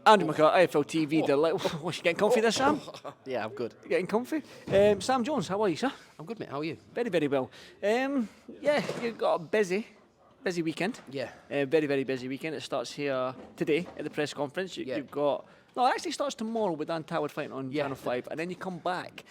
Andrew McCart, IFLTV. What's you getting comfy there, Sam? Yeah, I'm good. You getting comfy? Sam Jones, how are you, sir? I'm good, mate. How are you? Very, very well. Yeah, you've got a busy weekend. Yeah. Very, very busy weekend. It starts here today at the press conference. You've got... No, it actually starts tomorrow with Dan Toward fighting on Channel 5. And then you come back.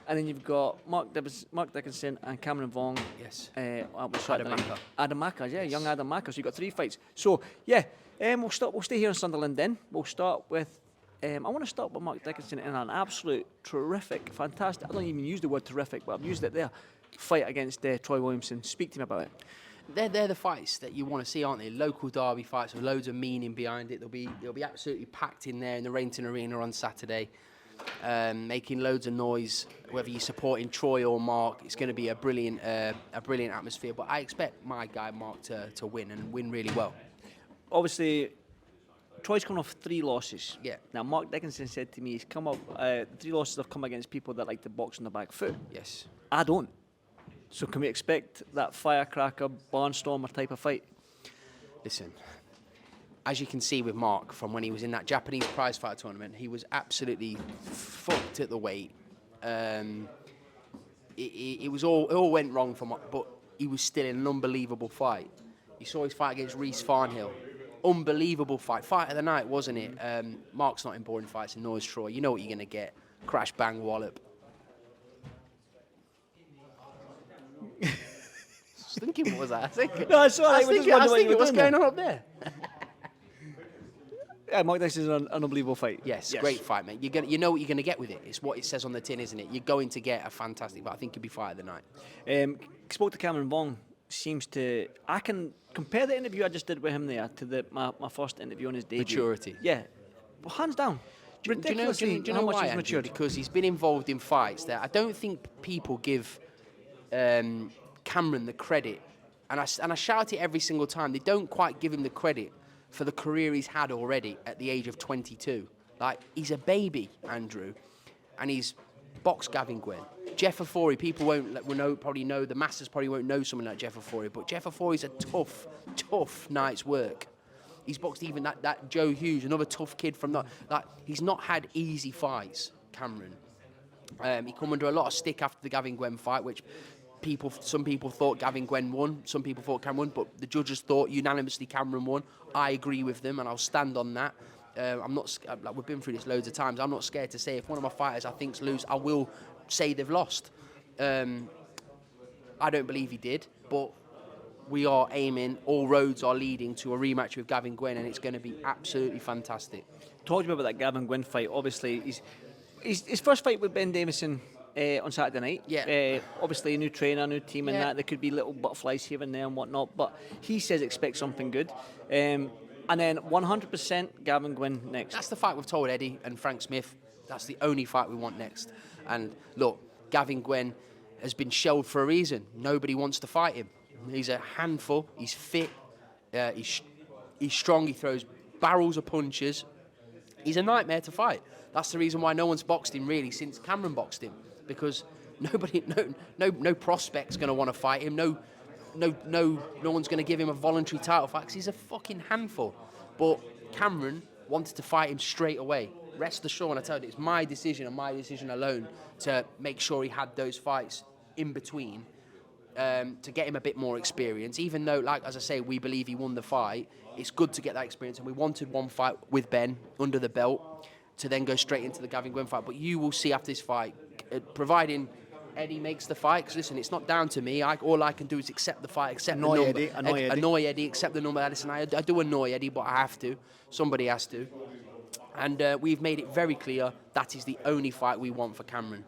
And then you've got Mark Dickinson and Cameron Vuong. Yes. Adam Maca. Adam Maca, yeah, young Adam Maca. So you've got 3 fights. So, yeah, we'll stay here in Sunderland then. We'll start with... I want to start with Mark Dickinson in an absolute terrific, fantastic... I don't even use the word terrific, but I've used it there. Fight against Troy Williamson. Speak to me about it. They're the fights that you want to see, aren't they? Local derby fights with loads of meaning behind it. They'll be absolutely packed in there in the Rainton Arena on Saturday, making loads of noise. Whether you're supporting Troy or Mark, it's going to be a brilliant atmosphere. But I expect my guy Mark to win and win really well. Obviously, Troy's come off 3 losses. Yeah. Now, Mark Dickinson said to me he's come up 3 losses have come against people that like to box on the back foot. Yes. I don't. So can we expect that firecracker, barnstormer type of fight? Listen, as you can see with Mark from when he was in that Japanese prize fight tournament, he was absolutely fucked at the weight. It all went wrong for Mark, but he was still in an unbelievable fight. You saw his fight against Reece Farnhill. Unbelievable fight. Fight of the night, wasn't it? Mark's not in boring fights, and nor is Troy. You know what you're going to get. Crash, bang, wallop. I was thinking, what was that? No, it's all right. I was thinking, what's going on up there? Yeah, Mark Dickinson is an unbelievable fight. Yes, great fight, mate. You know what you're going to get with it. It's what it says on the tin, isn't it? You're going to get a fantastic fight. I think it'll be fight of the night. Spoke to Cameron Vuong. Seems to... I can compare the interview I just did with him there to my first interview on his debut. Maturity. Yeah. Well, hands down. Do you know how much why, he's Andrew? matured? Because he's been involved in fights that I don't think people give Cameron the credit, and I shout it every single time. They don't quite give him the credit for the career he's had already at the age of 22. Like, he's a baby, Andrew, and he's boxed Gavin Gwynn. Jeff Afori, people probably know, the masses probably won't know someone like Jeff Afori, but Jeff Afori's a tough night's work. He's boxed even that Joe Hughes, another tough kid from that. Like, he's not had easy fights, Cameron. He come under a lot of stick after the Gavin Gwynn fight, which some people thought Gavin Gwynn won, some people thought Cameron won, but the judges thought unanimously Cameron won. I agree with them, and I'll stand on that. I'm not, like, we've been through this loads of times. I'm not scared to say if one of my fighters I think's lose, I will say they've lost. I don't believe he did, but we are aiming, all roads are leading to a rematch with Gavin Gwynn, and it's going to be absolutely fantastic. Talk to me about that Gavin Gwynn fight. Obviously, his first fight with Ben Davison on Saturday night. Yeah. Obviously, a new trainer, new team, and that. There could be little butterflies here and there and whatnot, but he says expect something good. And then 100% Gavin Gwynn next. That's the fight we've told Eddie and Frank Smith. That's the only fight we want next. And look, Gavin Gwynn has been shelved for a reason. Nobody wants to fight him. He's a handful. He's fit. He's strong. He throws barrels of punches. He's a nightmare to fight. That's the reason why no one's boxed him really since Cameron boxed him, because no prospect's going to want to fight him. No one's going to give him a voluntary title fight because he's a fucking handful. But Cameron wanted to fight him straight away. Rest assured, and I tell you, it's my decision and my decision alone to make sure he had those fights in between to get him a bit more experience. Even though, like, as I say, we believe he won the fight, it's good to get that experience. And we wanted one fight with Ben under the belt to then go straight into the Gavin Gwynn fight. But you will see after this fight, providing Eddie makes the fight, because listen, it's not down to me. All I can do is accept the fight, accept the number. Annoy Eddie, accept the number. Listen, I do annoy Eddie, but I have to. Somebody has to. And we've made it very clear that is the only fight we want for Cameron.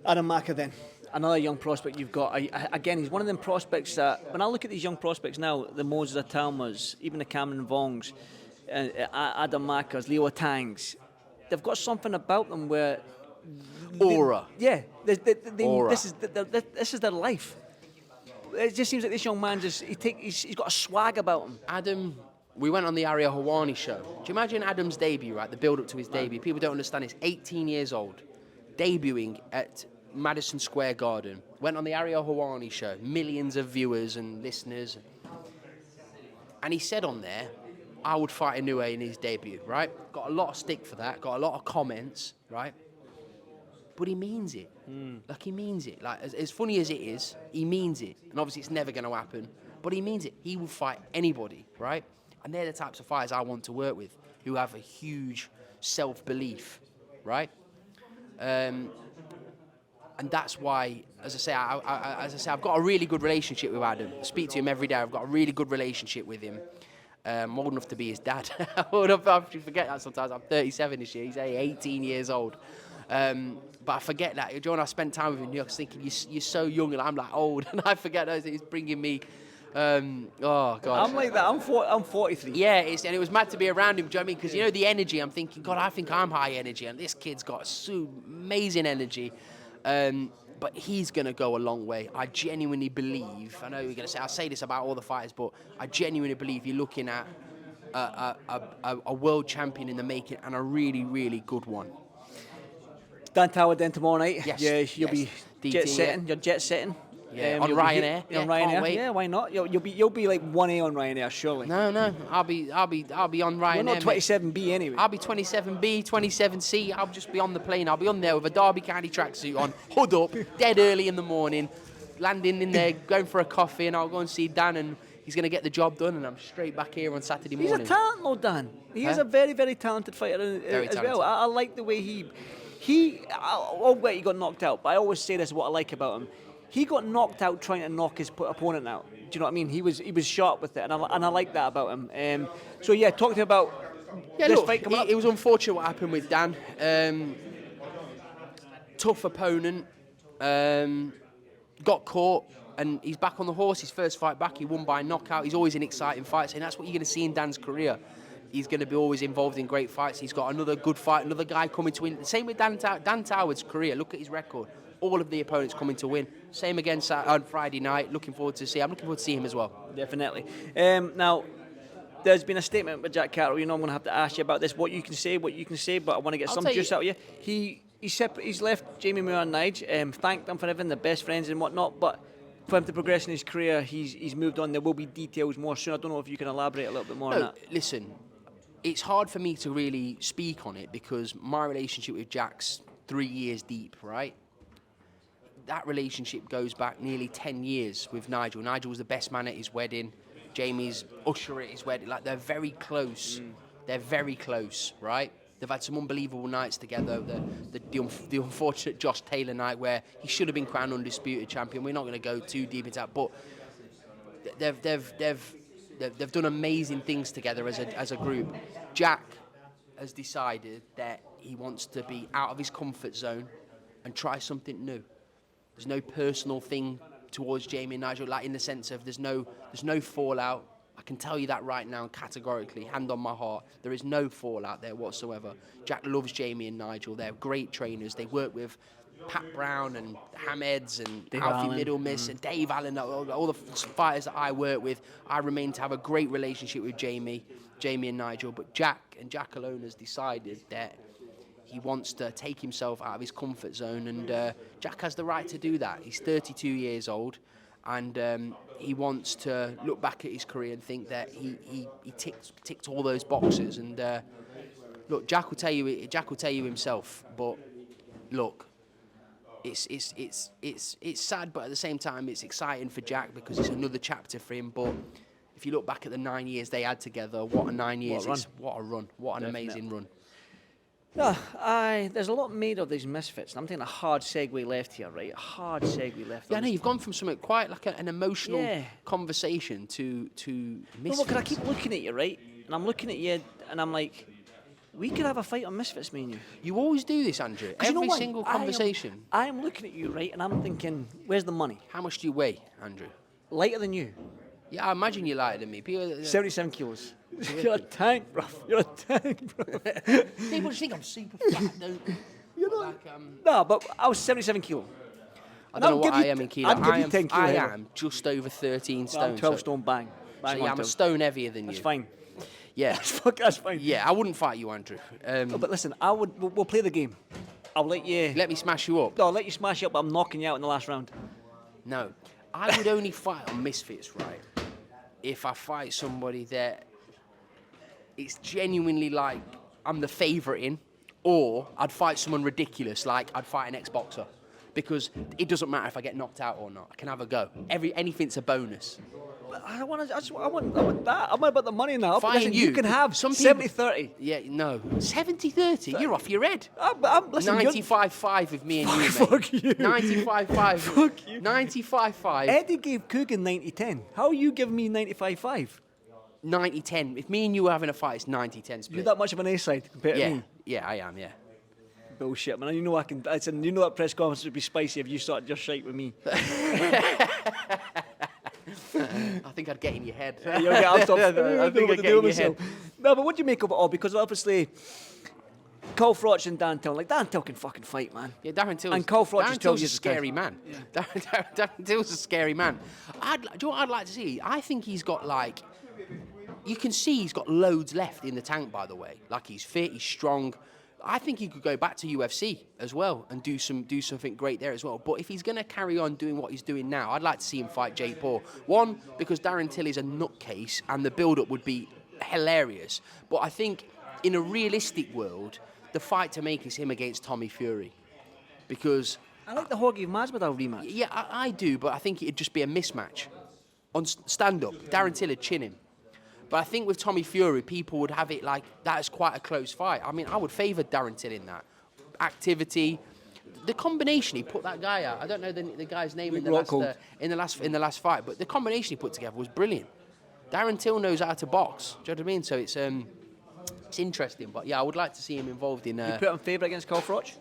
Adam Maca then, another young prospect you've got. Again, he's one of them prospects that, when I look at these young prospects now, the Moses Itaumas, even the Cameron Vongs, Adam Macas, Leo Tangs, they've got something about them where... Aura. Aura. This is their life. It just seems like this young man, he's got a swag about him. Adam... We went on the Ariel Hawani show. Do you imagine Adam's debut, right? The build-up to his debut. People don't understand this. 18 years old, debuting at Madison Square Garden. Went on the Ariel Hawani show. Millions of viewers and listeners. And he said on there, I would fight Inoue in his debut, right? Got a lot of stick for that, got a lot of comments, right? But he means it. Like, he means it. Like, as funny as it is, he means it. And obviously it's never going to happen, but he means it. He will fight anybody, right? And they're the types of fighters I want to work with, who have a huge self-belief, right? And that's why, as I say, I've got a really good relationship with Adam. I speak to him every day. I've got a really good relationship with him. I'm old enough to be his dad. I forget that sometimes. I'm 37 this year. He's 18 years old. But I forget that. When I spent time with him, I was thinking, you're so young, and I'm like old, and I forget those. He's bringing me. Oh God. I'm like that. I'm 43. Yeah, and it was mad to be around him. Do you know what I mean? Because you know the energy. I'm thinking, God, I think I'm high energy, and this kid's got so amazing energy. But he's going to go a long way. I genuinely believe. I know you're going to say, I say this about all the fighters, but I genuinely believe you're looking at a world champion in the making, and a really, really good one. Dan Tower then tomorrow night. Yes. Yeah, you'll be DT, jet setting. You're jet setting. Yeah, on you'll be Ryanair. on Can't Ryanair. wait. Yeah, why not? You'll be like 1A on Ryanair, surely. No, I'll be on Ryanair. You're not 27B anyway. I'll be 27B, 27C. I'll just be on the plane. I'll be on there with a Derby County tracksuit on, hood up, dead early in the morning, landing in there, going for a coffee, and I'll go and see Dan, and he's going to get the job done, and I'm straight back here on Saturday morning. He's a talent, though, Dan. He is a very, very talented fighter as well. I like the way I'll bet he got knocked out, but I always say this is what I like about him. He got knocked out trying to knock his opponent out. Do you know what I mean? He was sharp with it, and I like that about him. So yeah, talk to me about this fight coming up. It was unfortunate what happened with Dan. Tough opponent. Got caught, and he's back on the horse. His first fight back, he won by knockout. He's always in exciting fights, and that's what you're going to see in Dan's career. He's going to be always involved in great fights. He's got another good fight, another guy coming to win. Same with Dan Toward's career. Look at his record. All of the opponents coming to win. Same again on Friday night. I'm looking forward to see him as well. Definitely. Now, there's been a statement by Jack Catterall. You know, I'm going to have to ask you about this. What you can say, but I want to get some juice out of you. He's left Jamie Moore and Nigel. Thanked them for everything, the best friends and whatnot. But for him to progress in his career, he's moved on. There will be details more soon. I don't know if you can elaborate a little bit more on that. Listen, it's hard for me to really speak on it because my relationship with Jack's 3 years deep, right? That relationship goes back nearly 10 years with Nigel. Nigel was the best man at his wedding. Jamie's usher at his wedding. Like, they're very close. They're very close, right? They've had some unbelievable nights together. The unfortunate Josh Taylor night where he should have been crowned undisputed champion. We're not going to go too deep into that, but they've done amazing things together as a group. Jack has decided that he wants to be out of his comfort zone and try something new. There's no personal thing towards Jamie and Nigel, like in the sense of there's no fallout. I can tell you that right now, categorically, hand on my heart. There is no fallout there whatsoever. Jack loves Jamie and Nigel. They're great trainers. They work with Pat Brown and Hameds and Dave Alfie Allen. Middlemiss and Dave Allen, all the fighters that I work with. I remain to have a great relationship with Jamie and Nigel. But Jack alone has decided that he wants to take himself out of his comfort zone, and Jack has the right to do that. He's 32 years old, and he wants to look back at his career and think that he ticked all those boxes. And look, Jack will tell you himself. But look, it's sad, but at the same time, it's exciting for Jack because it's another chapter for him. But if you look back at the 9 years they had together, what a 9 years! What a run! What an amazing run! No, there's a lot made of these misfits, and I'm taking a hard segue left here, right? A hard segue left. Yeah, I know, you've gone from something quite like an emotional conversation to misfits. No, because I keep looking at you, right? And I'm looking at you, and I'm like, we could have a fight on misfits, me and you. You always do this, Andrew. Every single conversation. I am looking at you, right? And I'm thinking, where's the money? How much do you weigh, Andrew? Lighter than you. Yeah, I imagine you're lighter than me. 77 kilos. You're a tank, bro. You're a tank, bro. People just think I'm super fat, don't they? You're not. No, but I was 77 kilo. I don't know what I am in kilo. I am just over 13 stone. I'm 12 stone bang. So yeah, I'm a stone heavier than you. That's fine. Yeah. That's fine. Yeah, I wouldn't fight you, Andrew. No, but listen, we'll play the game. I'll let you... Let me smash you up? No, I'll let you smash you up, but I'm knocking you out in the last round. No. I would only fight on misfits, right? If I fight somebody that it's genuinely like I'm the favourite in, or I'd fight someone ridiculous, like I'd fight an ex-boxer. Because it doesn't matter if I get knocked out or not. I can have a go. Anything's a bonus. But I want that. I'm about the money now. Fine, Listen, you can have some people- 70-30. Yeah, no. 70-30? You're off your head. Listen, 95-5 with me and you, mate. Fuck you. 95-5. Fuck you. 95-5. Eddie gave Coogan 90-10. How are you giving me 95-5? 90-10. If me and you were having a fight, it's 90-10 split. You're that much of an A-side compared to me. Yeah, I am, yeah. Bullshit, man. You know I can. I said, you know that press conference would be spicy if you started your shite with me. I think I'd get in your head. You'll get out of. I think I'd get in your head. No, but what do you make of it all? Because obviously, Carl Froch and Darren Till, like Darren Till can fucking fight, man. Yeah, Darren Till's, And Carl Froch Darren just tells Till's you a it's scary man. Yeah. Darren Till's a scary man. Do you know what I'd like to see? I think he's got like, you can see he's got loads left in the tank, by the way. Like he's fit, he's strong. I think he could go back to UFC as well and do something great there as well. But if he's going to carry on doing what he's doing now, I'd like to see him fight Jake Paul. One, because Darren Till is a nutcase and the build-up would be hilarious. But I think in a realistic world, the fight to make is him against Tommy Fury. Because... I like the Jorge Masvidal rematch. Yeah, I do, but I think it'd just be a mismatch. On stand-up, Darren Till would chin him. But I think with Tommy Fury, people would have it like that is quite a close fight. I mean, I would favour Darren Till in that. Activity, the combination he put that guy out. I don't know the guy's name in the last fight, but the combination he put together was brilliant. Darren Till knows how to box. Do you know what I mean? So it's interesting. But yeah, I would like to see him involved in. You put him favourite against Carl Froch?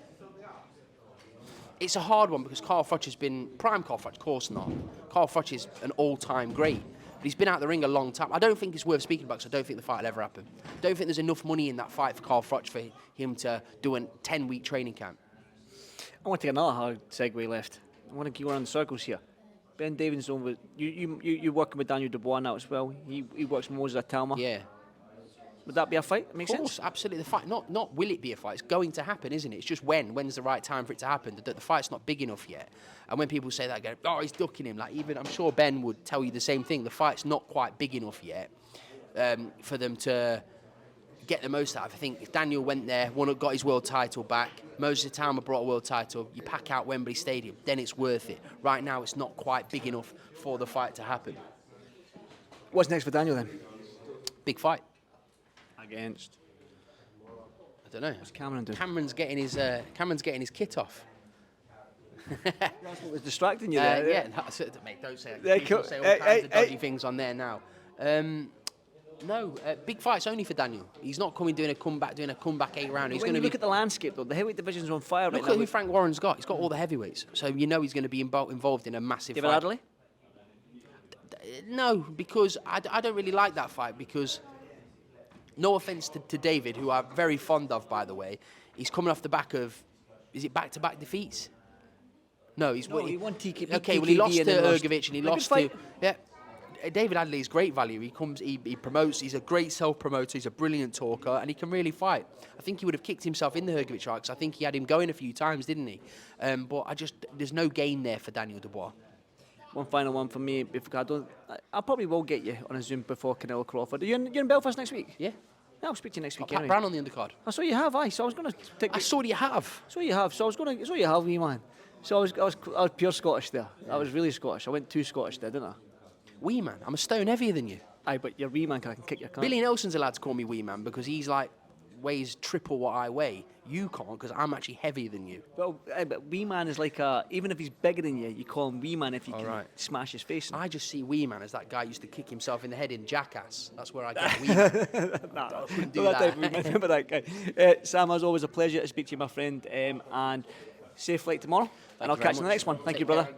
It's a hard one because Carl Froch has been prime Carl Froch, of course not. Carl Froch is an all-time great. But he's been out the ring a long time. I don't think it's worth speaking about because I don't think the fight will ever happen. I don't think there's enough money in that fight for Carl Froch for him to do a 10-week training camp. I want to take another hard segue left. I want to keep on the circles here. Ben Davidson, with you're working with Daniel Dubois now as well. He works with Moses Itauma. Yeah. Would that be a fight? Makes Of course, sense? absolutely. The fight, not will it be a fight? It's going to happen, isn't it? It's just when's the right time for it to happen. The fight's not big enough yet. And when people say that, I go, oh, he's ducking him. Like even I'm sure Ben would tell you the same thing. The fight's not quite big enough yet for them to get the most out of. I think if Daniel went there, got his world title back, Moses Itauma brought a world title, you pack out Wembley Stadium, then it's worth it. Right now, it's not quite big enough for the fight to happen. What's next for Daniel then? Big fight. Against? I don't know. What's Cameron doing? Cameron's getting his kit off. That's what was distracting you there. Yeah, that's it, mate. Don't say that. Yeah, People cool. say all kinds of dodgy things on there now. No, big fight's only for Daniel. He's not doing a comeback 8-round. He's When going you to look at the landscape though, the heavyweight division's on fire right look now. at who Frank Warren's got. He's got all the heavyweights, so you know he's going to be involved in a massive David fight. Adderley? No, because I don't really like that fight because, no offence to David, who I'm very fond of, by the way, he's coming off the back of, is it back-to-back defeats? No, he won TKB. Okay, well, he lost to Ergovic and he Like lost to... Yeah, David Adley is great value. He promotes, he's a great self-promoter, he's a brilliant talker, and he can really fight. I think he would have kicked himself in the Ergovic fight because I think he had him going a few times, didn't he? But there's no gain there for Daniel Dubois. One final one for me. I probably will get you on a Zoom before Canelo Crawford. You're in Belfast next week? Yeah. Yeah, I'll speak to you next week. Pat Anyway. Brown on the undercard. I saw you have, So I was going to take. I saw you have. So you have. So you have, wee man. So I was pure Scottish there. I was really Scottish. I went too Scottish there, didn't I? Wee man, I'm a stone heavier than you. Aye, but you're wee man, I can kick your cunt. Billy Nelson's allowed to call me wee man because he's like weighs triple what I weigh. You can't because I'm actually heavier than you. Well, but wee man is like even if he's bigger than you, you call him wee man if you can smash his face in. I just see wee man as that guy who used to kick himself in the head in Jackass. That's where I get wee man. Nah, I couldn't do not that. type of wee man. Remember that guy. Sam, as always, a pleasure to speak to you, my friend, and safe flight tomorrow. And I'll catch you in the next one. Thank you, brother.